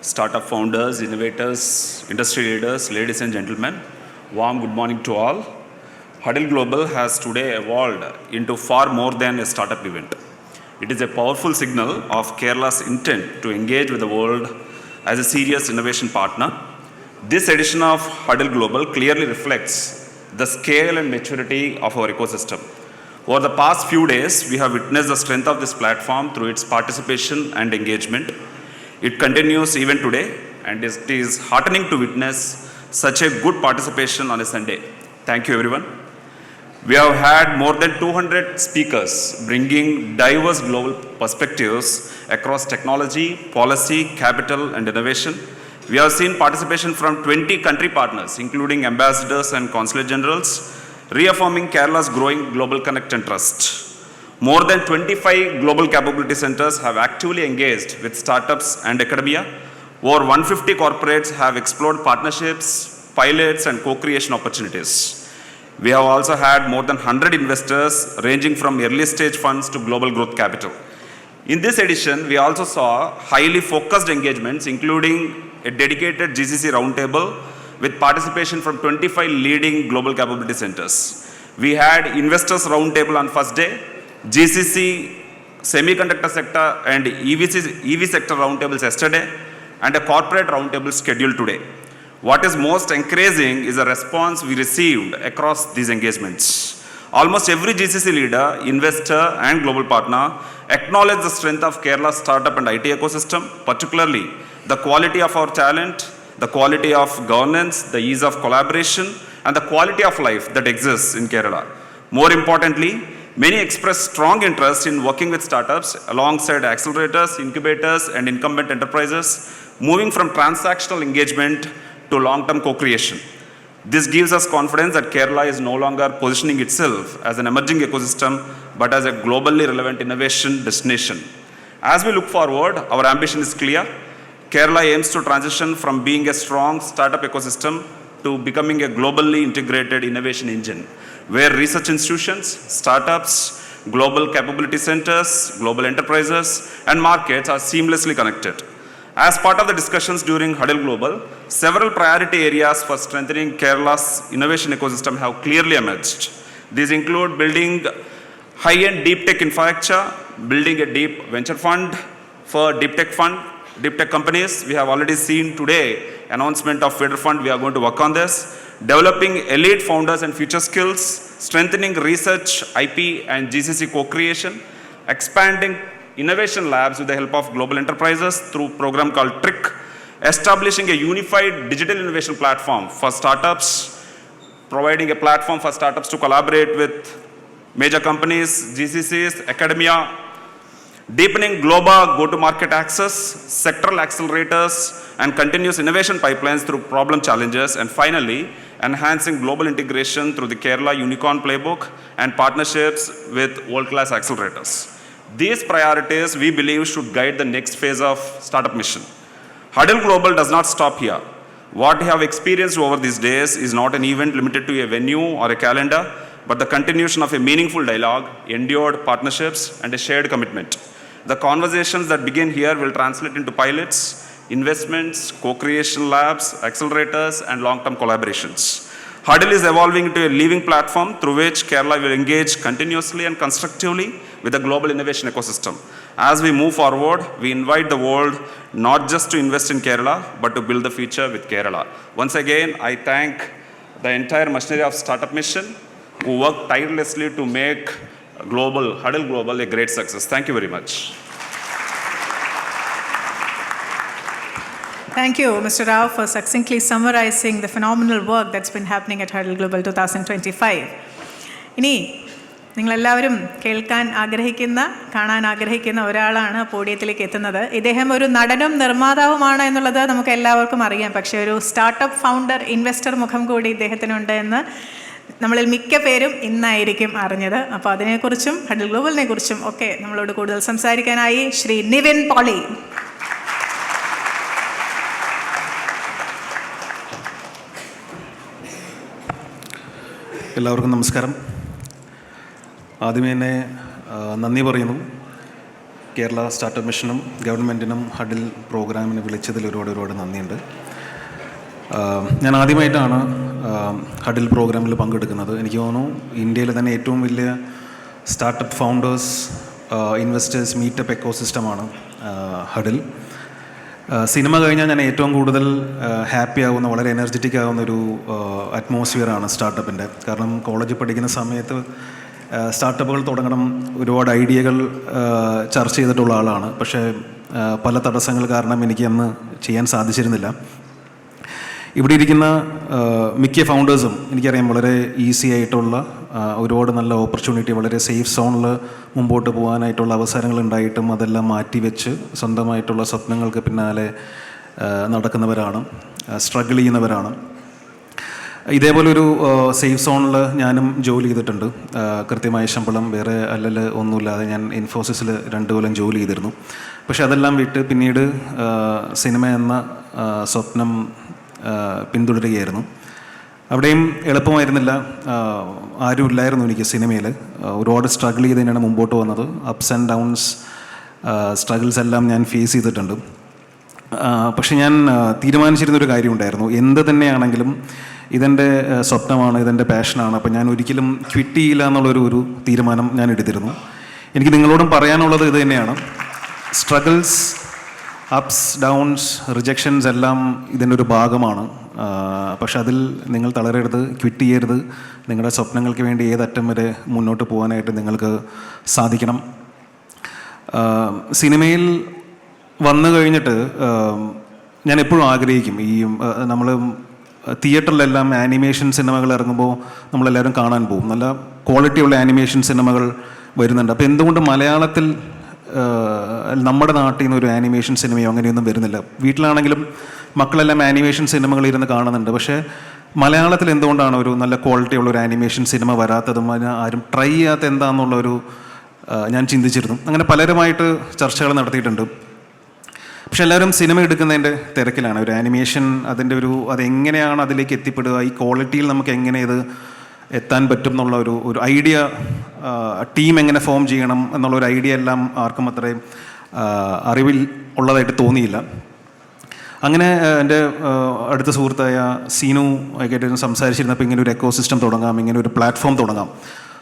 startup founders, innovators, industry leaders, ladies and gentlemen, warm good morning to all. Huddle Global has today evolved into far more than a startup event. It is a powerful signal of Kerala's intent to engage with the world as a serious innovation partner. This edition of Huddle Global clearly reflects the scale and maturity of our ecosystem. Over the past few days, we have witnessed the strength of this platform through its participation and engagement. It continues even today, and it is heartening to witness such a good participation on a Sunday. Thank you, everyone. We have had more than 200 speakers bringing diverse global perspectives across technology, policy, capital, and innovation. We have seen participation from 20 country partners, including ambassadors and consulate generals, reaffirming Kerala's growing global connect and trust. More than 25 global capability centers have actively engaged with startups and academia. Over 150 corporates have explored partnerships, pilots, and co-creation opportunities. We have also had more than 100 investors ranging from early stage funds to global growth capital. In this edition, we also saw highly focused engagements, including a dedicated GCC roundtable with participation from 25 leading global capability centers. We had investors roundtable on first day, GCC, semiconductor sector and EV sector roundtables yesterday, and a corporate roundtable scheduled today. What is most encouraging is the response we received across these engagements. Almost every GCC leader, investor and global partner acknowledged the strength of Kerala's startup and IT ecosystem, particularly the quality of our talent, the quality of governance, the ease of collaboration, and the quality of life that exists in Kerala. More importantly, many expressed strong interest in working with startups alongside accelerators, incubators, and incumbent enterprises, moving from transactional engagement to long-term co-creation. This gives us confidence that Kerala is no longer positioning itself as an emerging ecosystem, but as a globally relevant innovation destination. As we look forward, our ambition is clear. Kerala aims to transition from being a strong startup ecosystem to becoming a globally integrated innovation engine, where research institutions, startups, global capability centers, global enterprises, and markets are seamlessly connected. As part of the discussions during Huddle Global, several priority areas for strengthening Kerala's innovation ecosystem have clearly emerged. These include building high-end deep tech infrastructure, building a deep venture fund for deep tech companies. We have already seen today announcement of Feeder Fund. We are going to work on this. Developing elite founders and future skills, strengthening research, IP, and GCC co-creation, expanding innovation labs with the help of global enterprises through a program called TRIC, establishing a unified digital innovation platform for startups, providing a platform for startups to collaborate with major companies, GCCs, academia, deepening global go-to-market access, sectoral accelerators, and continuous innovation pipelines through problem challenges, and finally, enhancing global integration through the Kerala Unicorn Playbook and partnerships with world-class accelerators. These priorities, we believe, should guide the next phase of startup mission. Huddle Global does not stop here. What we have experienced over these days is not an event limited to a venue or a calendar, but the continuation of a meaningful dialogue, endured partnerships, and a shared commitment. The conversations that begin here will translate into pilots, investments, co-creation labs, accelerators, and long-term collaborations. Huddle is evolving into a living platform through which Kerala will engage continuously and constructively with the global innovation ecosystem. As we move forward, we invite the world not just to invest in Kerala, but to build the future with Kerala. Once again, I thank the entire machinery of Startup Mission who work tirelessly to make Huddle Global a great success. Thank you very much. Thank you, Mr. Rao, for succinctly summarizing the phenomenal work that's been happening at Huddle Global 2025. ഇനി നിങ്ങളെല്ലാവരും കേൾക്കാൻ ആഗ്രഹിക്കുന്ന, കാണാൻ ആഗ്രഹിക്കുന്ന ഒരാളാണ് പോഡിയത്തിലേക്ക് എത്തുന്നത്. ഇദ്ദേഹം ഒരു നടനും നിർമ്മാതാവുമാണ് എന്നുള്ളത് നമുക്ക് എല്ലാവർക്കും അറിയാം. പക്ഷേ ഒരു സ്റ്റാർട്ടപ്പ് ഫൗണ്ടർ, ഇൻവെസ്റ്റർ മുഖം കൂടി ഇദ്ദേഹത്തിനുണ്ട് എന്ന് നമ്മളിൽ മിക്ക പേരും ഇന്നായിരിക്കും അറിഞ്ഞത്. അപ്പോൾ അതിനെക്കുറിച്ചും ഹഡിൽ ഗ്ലോബലിനെ കുറിച്ചും ഒക്കെ നമ്മളോട് കൂടുതൽ സംസാരിക്കാനായി ശ്രീ നിവിൻ പോളി. എല്ലാവർക്കും നമസ്കാരം. ആദ്യമേ തന്നെ നന്ദി പറയുന്നു. കേരള സ്റ്റാർട്ടപ്പ് മിഷനും ഗവൺമെൻറ്റിനും ഹഡിൽ പ്രോഗ്രാമിന് വിളിച്ചതിൽ ഒരുപാട് നന്ദിയുണ്ട്. ഞാൻ ആദ്യമായിട്ടാണ് ഹഡിൽ പ്രോഗ്രാമിൽ പങ്കെടുക്കുന്നത്. എനിക്ക് തോന്നുന്നു ഇന്ത്യയിൽ തന്നെ ഏറ്റവും വലിയ സ്റ്റാർട്ടപ്പ് ഫൗണ്ടേഴ്സ്, ഇൻവെസ്റ്റേഴ്സ് മീറ്റപ്പ് എക്കോസിസ്റ്റമാണ് ഹഡിൽ. സിനിമ കഴിഞ്ഞാൽ ഞാൻ ഏറ്റവും കൂടുതൽ ഹാപ്പി ആകുന്ന, വളരെ എനർജറ്റിക് ആകുന്ന ഒരു അറ്റ്മോസ്ഫിയറാണ് സ്റ്റാർട്ടപ്പിൻ്റെ. കാരണം കോളേജിൽ പഠിക്കുന്ന സമയത്ത് സ്റ്റാർട്ടപ്പുകൾ തുടങ്ങണം, ഒരുപാട് ഐഡിയകൾ ചർച്ച ചെയ്തിട്ടുള്ള ആളാണ്. പക്ഷേ പല തടസ്സങ്ങൾ കാരണം എനിക്ക് അന്ന് ചെയ്യാൻ സാധിച്ചിരുന്നില്ല. ഇവിടെ ഇരിക്കുന്ന മിക്ക ഫൗണ്ടേഴ്സും എനിക്കറിയാം വളരെ ഈസി ആയിട്ടുള്ള ഒരുപാട് നല്ല ഓപ്പർച്യൂണിറ്റി, വളരെ സേഫ് സോണിൽ മുമ്പോട്ട് പോകാനായിട്ടുള്ള അവസരങ്ങൾ ഉണ്ടായിട്ടും അതെല്ലാം മാറ്റിവെച്ച് സ്വന്തമായിട്ടുള്ള സ്വപ്നങ്ങൾക്ക് പിന്നാലെ നടക്കുന്നവരാണ്, സ്ട്രഗിൾ ചെയ്യുന്നവരാണ്. ഇതേപോലൊരു സേഫ് സോണിൽ ഞാനും ജോലി ചെയ്തിട്ടുണ്ട്. കൃത്യമായ ശമ്പളം, വേറെ ഒന്നുമില്ലാതെ ഞാൻ ഇൻഫോസിസിൽ 2 കൊല്ലം ജോലി ചെയ്തിരുന്നു. പക്ഷെ അതെല്ലാം വിട്ട് പിന്നീട് സിനിമ എന്ന സ്വപ്നം പിന്തുടരുകയായിരുന്നു. അവിടെയും എളുപ്പമായിരുന്നില്ല, ആരുമില്ലായിരുന്നു എനിക്ക് സിനിമയിൽ. ഒരുപാട് സ്ട്രഗിൾ ചെയ്ത് തന്നെയാണ് മുമ്പോട്ട് വന്നത്. അപ്സ് ആൻഡ് ഡൗൺസ്, സ്ട്രഗിൾസ് എല്ലാം ഞാൻ ഫേസ് ചെയ്തിട്ടുണ്ട്. പക്ഷെ ഞാൻ തീരുമാനിച്ചിരുന്നൊരു കാര്യമുണ്ടായിരുന്നു, എന്ത് തന്നെയാണെങ്കിലും ഇതെൻ്റെ സ്വപ്നമാണ്, ഇതെൻ്റെ പാഷനാണ്. അപ്പോൾ ഞാൻ ഒരിക്കലും ക്വിറ്റ് ചെയ്യില്ല എന്നുള്ളൊരു തീരുമാനം ഞാൻ എടുത്തിരുന്നു. എനിക്ക് നിങ്ങളോടും പറയാനുള്ളത് ഇത് തന്നെയാണ്. സ്ട്രഗിൾസ്, അപ്സ്, ഡൗൺസ്, റിജക്ഷൻസ് എല്ലാം ഇതിൻ്റെ ഒരു ഭാഗമാണ്. പക്ഷെ അതിൽ നിങ്ങൾ തളരരുത്, ക്വിറ്റ് ചെയ്യരുത്. നിങ്ങളുടെ സ്വപ്നങ്ങൾക്ക് വേണ്ടി ഏതറ്റം വരെ മുന്നോട്ട് പോകാനായിട്ട് നിങ്ങൾക്ക് സാധിക്കണം. സിനിമയിൽ വന്നു കഴിഞ്ഞിട്ട് ഞാൻ എപ്പോഴും ആഗ്രഹിക്കും, ഈ നമ്മൾ തിയേറ്ററിലെല്ലാം ആനിമേഷൻ സിനിമകൾ ഇറങ്ങുമ്പോൾ നമ്മളെല്ലാവരും കാണാൻ പോകും. നല്ല ക്വാളിറ്റിയുള്ള ആനിമേഷൻ സിനിമകൾ വരുന്നുണ്ട്. അപ്പോൾ എന്തുകൊണ്ട് മലയാളത്തിൽ നമ്മുടെ നാട്ടിൽ നിന്ന് ഒരു ആനിമേഷൻ സിനിമയോ അങ്ങനെയൊന്നും വരുന്നില്ല? വീട്ടിലാണെങ്കിലും മക്കളെല്ലാം ആനിമേഷൻ സിനിമകൾ ഇരുന്ന് കാണുന്നുണ്ട്. പക്ഷേ മലയാളത്തിൽ എന്തുകൊണ്ടാണ് ഒരു നല്ല ക്വാളിറ്റി ഉള്ള ഒരു ആനിമേഷൻ സിനിമ വരാത്തതും, അതിന് ആരും ട്രൈ ചെയ്യാത്ത എന്താണെന്നുള്ളൊരു ഞാൻ ചിന്തിച്ചിരുന്നു. അങ്ങനെ പലരുമായിട്ട് ചർച്ചകൾ നടത്തിയിട്ടുണ്ട്. പക്ഷെ എല്ലാവരും സിനിമ എടുക്കുന്നതിൻ്റെ തിരക്കിലാണ്. ഒരു ആനിമേഷൻ അതിൻ്റെ അതെങ്ങനെയാണ് അതിലേക്ക് എത്തിപ്പെടുക, ഈ ക്വാളിറ്റിയിൽ നമുക്ക് എങ്ങനെ ഇത് എത്താൻ പറ്റും എന്നുള്ള ഒരു ഐഡിയ, ടീം എങ്ങനെ ഫോം ചെയ്യണം എന്നുള്ളൊരു ഐഡിയ എല്ലാം ആർക്കും അത്രയും അറിവിൽ ഉള്ളതായിട്ട് തോന്നിയില്ല. അങ്ങനെ എൻ്റെ അടുത്ത സുഹൃത്തായ സീനു ആയിട്ട് സംസാരിച്ചിരുന്നപ്പോൾ ഇങ്ങനെ ഒരു എക്കോസിസ്റ്റം തുടങ്ങാം, ഇങ്ങനെ ഒരു പ്ലാറ്റ്ഫോം തുടങ്ങാം.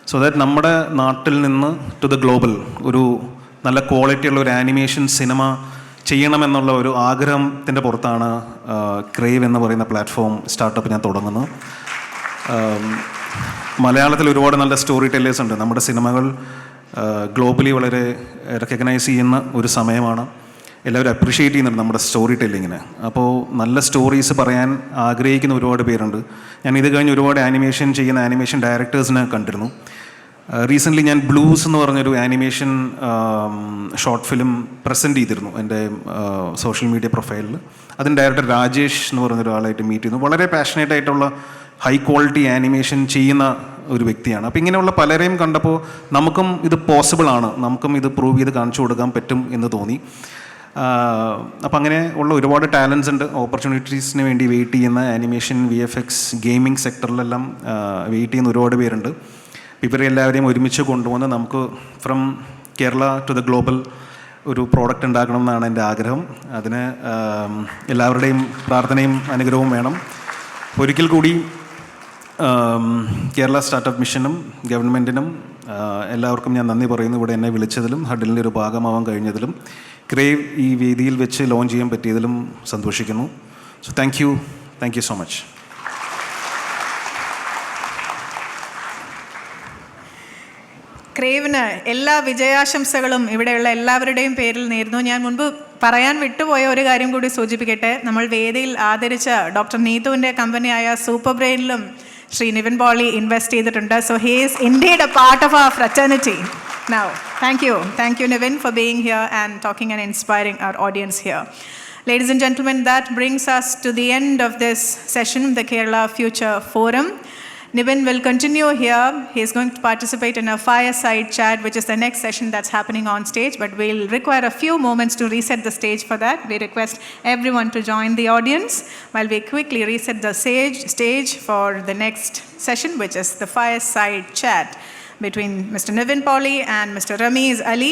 സോ ദാറ്റ് നമ്മുടെ നാട്ടിൽ നിന്ന് ടു ദ ഗ്ലോബൽ ഒരു നല്ല ക്വാളിറ്റിയുള്ള ഒരു ആനിമേഷൻ സിനിമ ചെയ്യണമെന്നുള്ള ഒരു ആഗ്രഹത്തിൻ്റെ പുറത്താണ് ക്രേവ് എന്ന് പറയുന്ന പ്ലാറ്റ്ഫോം സ്റ്റാർട്ടപ്പ് ഞാൻ തുടങ്ങുന്നത്. മലയാളത്തിൽ ഒരുപാട് നല്ല സ്റ്റോറി ടെല്ലേഴ്സ് ഉണ്ട്. നമ്മുടെ സിനിമകൾ ഗ്ലോബലി വളരെ റെക്കഗ്നൈസ് ചെയ്യുന്ന ഒരു സമയമാണ്. എല്ലാവരും അപ്രിഷ്യേറ്റ് ചെയ്യുന്നുണ്ട് നമ്മുടെ സ്റ്റോറി ടെല്ലിങ്ങിന്. അപ്പോൾ നല്ല സ്റ്റോറീസ് പറയാൻ ആഗ്രഹിക്കുന്ന ഒരുപാട് പേരുണ്ട്. ഞാൻ ഇത് കഴിഞ്ഞ് ഒരുപാട് ആനിമേഷൻ ചെയ്യുന്ന ആനിമേഷൻ ഡയറക്ടേഴ്സിനെ കണ്ടിരുന്നു. റീസെൻ്റ്ലി ഞാൻ ബ്ലൂസ് എന്ന് പറഞ്ഞൊരു ആനിമേഷൻ ഷോർട്ട് ഫിലിം പ്രസൻറ്റ് ചെയ്തിരുന്നു എൻ്റെ സോഷ്യൽ മീഡിയ പ്രൊഫൈലിൽ. അതിന് ഡയറക്ടർ രാജേഷ് എന്ന് പറഞ്ഞ ഒരാളായിട്ട് മീറ്റ് ചെയ്യുന്നു. വളരെ പാഷനേറ്റ് ആയിട്ടുള്ള ഹൈ ക്വാളിറ്റി ആനിമേഷൻ ചെയ്യുന്ന ഒരു വ്യക്തിയാണ്. അപ്പോൾ ഇങ്ങനെയുള്ള പലരെയും കണ്ടപ്പോൾ നമുക്കും ഇത് പോസിബിളാണ്, നമുക്കും ഇത് പ്രൂവ് ചെയ്ത് കാണിച്ചു കൊടുക്കാൻ പറ്റും എന്ന് തോന്നി. അപ്പോൾ അങ്ങനെ ഉള്ള ഒരുപാട് ടാലൻസ് ഉണ്ട്. ഓപ്പർച്യൂണിറ്റീസിന് വേണ്ടി വെയിറ്റ് ചെയ്യുന്ന ആനിമേഷൻ, VFX, ഗെയിമിംഗ് സെക്ടറിലെല്ലാം വെയിറ്റ് ചെയ്യുന്ന ഒരുപാട് പേരുണ്ട്. ഇവരെ എല്ലാവരെയും ഒരുമിച്ച് കൊണ്ടുവന്ന് നമുക്ക് from Kerala to the global ഒരു പ്രോഡക്റ്റ് ഉണ്ടാക്കണം എന്നാണ് എൻ്റെ ആഗ്രഹം. അതിന് എല്ലാവരുടെയും പ്രാർത്ഥനയും അനുഗ്രഹവും വേണം. ഒരിക്കൽ കൂടി കേരള സ്റ്റാർട്ടപ്പ് മിഷനും ഗവൺമെൻറ്റിനും എല്ലാവർക്കും ഞാൻ നന്ദി പറയുന്നു. ഇവിടെ എന്നെ വിളിച്ചതിലും ഹഡിലിൻ്റെ ഒരു ഭാഗമാവാൻ കഴിഞ്ഞതിലും CRAV ഈ വേദിയിൽ വെച്ച് ലോഞ്ച് ചെയ്യാൻ പറ്റിയതിലും സന്തോഷിക്കുന്നു. So thank you so much. ക്രേവിന് എല്ലാ വിജയാശംസകളും ഇവിടെയുള്ള എല്ലാവരുടെയും പേരിൽ നേരുന്നു. ഞാൻ മുൻപ് പറയാൻ വിട്ടുപോയ ഒരു കാര്യം കൂടി സൂചിപ്പിക്കട്ടെ. നമ്മൾ വേദിയിൽ ആദരിച്ച ഡോക്ടർ നീതുവിൻ്റെ കമ്പനിയായ സൂപ്പർ ബ്രെയിനിലും ശ്രീ നിവിൻ പോളി ഇൻവെസ്റ്റ് ചെയ്തിട്ടുണ്ട്. So he is indeed a part of our fraternity. Now, thank you, Nivin, for being here and talking and inspiring our audience here. Ladies and gentlemen, that brings us to the end of this session, the Kerala Future Forum. Nivin will continue here. He is going to participate in a fireside chat, which is the next session that's happening on stage, but we'll require a few moments to reset the stage for that. We request everyone to join the audience while we quickly reset the stage for the next session, which is the fireside chat between Mr. Nivin Pauly and Mr. Ramiz Ali.